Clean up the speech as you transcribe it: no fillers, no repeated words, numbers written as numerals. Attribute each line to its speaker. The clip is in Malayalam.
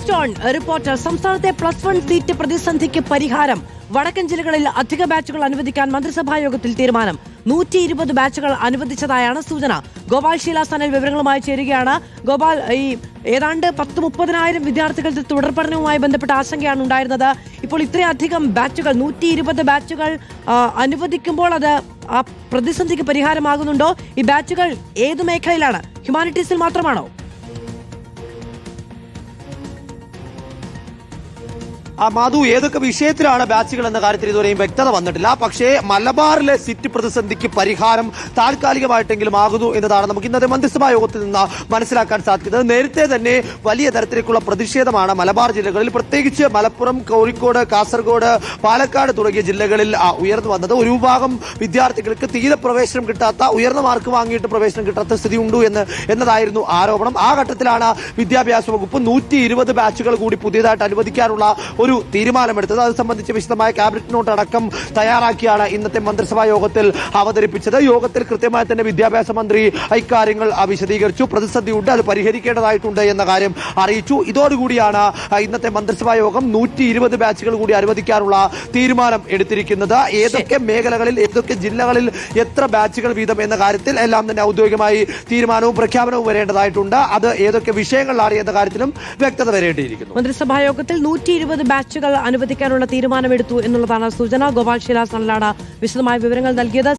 Speaker 1: News on reporter. സംസ്ഥാനത്തെ +1 സീറ്റ് പ്രതിസന്ധിക്ക് പരിഹാരം. വടക്കൻ ജില്ലകളിൽ അധിക ബാച്ചുകൾ അനുവദിക്കാൻ മന്ത്രിസഭാ യോഗത്തിൽ തീരുമാനം. 120 ബാച്ചുകൾ അനുവദിച്ചതായാണ് സൂചന. ഗോപാൽ ശീലാസനൽ വിവരങ്ങളുമായി ചേരുകയാണ്. ഗോപാൽ, ഈ ഏതാണ്ട് 10-30,000 വിദ്യാർത്ഥികളുടെ തുടർ പഠനവുമായി ബന്ധപ്പെട്ട ആശങ്കയാണ് ഉണ്ടായിരുന്നത്. ഇപ്പോൾ ഇത്രയധികം ബാച്ചുകൾ, 120 ബാച്ചുകൾ അനുവദിക്കുമ്പോൾ അത് ആ പ്രതിസന്ധിക്ക് പരിഹാരമാകുന്നുണ്ടോ? ഈ ബാച്ചുകൾ ഏതു മേഖലയിലാണ്? ഹ്യൂമാനിറ്റീസിൽ മാത്രമാണോ?
Speaker 2: മാധു, ഏതൊക്കെ വിഷയത്തിലാണ് ബാച്ചുകൾ എന്ന കാര്യത്തിൽ ഇതുവരെയും വ്യക്തത വന്നിട്ടില്ല. പക്ഷേ മലബാറിലെ സീറ്റ് പ്രതിസന്ധിക്ക് പരിഹാരം താൽക്കാലികമായിട്ടെങ്കിലും ആകുന്നു എന്നതാണ് നമുക്ക് ഇന്നത്തെ മന്ത്രിസഭാ യോഗത്തിൽ നിന്ന് മനസ്സിലാക്കാൻ സാധിക്കുന്നത്. നേരത്തെ തന്നെ വലിയ തരത്തിലേക്കുള്ള പ്രതിഷേധമാണ് മലബാർ ജില്ലകളിൽ, പ്രത്യേകിച്ച് മലപ്പുറം, കോഴിക്കോട്, കാസർഗോഡ്, പാലക്കാട് തുടങ്ങിയ ജില്ലകളിൽ ഉയർന്നു വന്നത്. ഒരു വിഭാഗം വിദ്യാർത്ഥികൾക്ക് തീരെ പ്രവേശനം കിട്ടാത്ത, ഉയർന്ന മാർക്ക് വാങ്ങിയിട്ട് പ്രവേശനം കിട്ടാത്ത സ്ഥിതി ഉണ്ടു എന്നതായിരുന്നു ആരോപണം. ആ ഘട്ടത്തിലാണ് വിദ്യാഭ്യാസ വകുപ്പ് 120 ബാച്ചുകൾ കൂടി പുതിയതായിട്ട് അനുവദിക്കാനുള്ള ഒരു തീരുമാനമെടുത്തത്. അത് സംബന്ധിച്ച് വിശദമായ ക്യാബിനറ്റ് നോട്ട് അടക്കം തയ്യാറാക്കിയാണ് ഇന്നത്തെ മന്ത്രിസഭാ യോഗത്തിൽ അവതരിപ്പിച്ചത്. യോഗത്തിൽ കൃത്യമായി തന്നെ വിദ്യാഭ്യാസ മന്ത്രി ഇക്കാര്യങ്ങൾ വിശദീകരിച്ചു. പ്രതിസന്ധിയുണ്ട്, അത് പരിഹരിക്കേണ്ടതായിട്ടുണ്ട് എന്ന കാര്യം അറിയിച്ചു. ഇതോടുകൂടിയാണ് ഇന്നത്തെ മന്ത്രിസഭാ യോഗം 120 ബാച്ചുകൾ കൂടി അനുവദിക്കാനുള്ള തീരുമാനം എടുത്തിരിക്കുന്നത്. ഏതൊക്കെ മേഖലകളിൽ, ഏതൊക്കെ ജില്ലകളിൽ എത്ര ബാച്ചുകൾ വീതം എന്ന കാര്യത്തിൽ എല്ലാം തന്നെ ഔദ്യോഗികമായി തീരുമാനവും പ്രഖ്യാപനവും വരേണ്ടതായിട്ടുണ്ട്. അത് ഏതൊക്കെ വിഷയങ്ങളിലാണ് എന്ന കാര്യത്തിലും വ്യക്തത വരേണ്ടിയിരിക്കുന്നു.
Speaker 1: മന്ത്രിസഭാ യോഗത്തിൽ 120 ബാച്ചുകൾ അനുവദിക്കാനുള്ള തീരുമാനമെടുത്തു എന്നുള്ളതാണ് സൂചന. ഗോപാൽ ശീലാസനലാണ് വിശദമായ വിവരങ്ങൾ നൽകിയത്.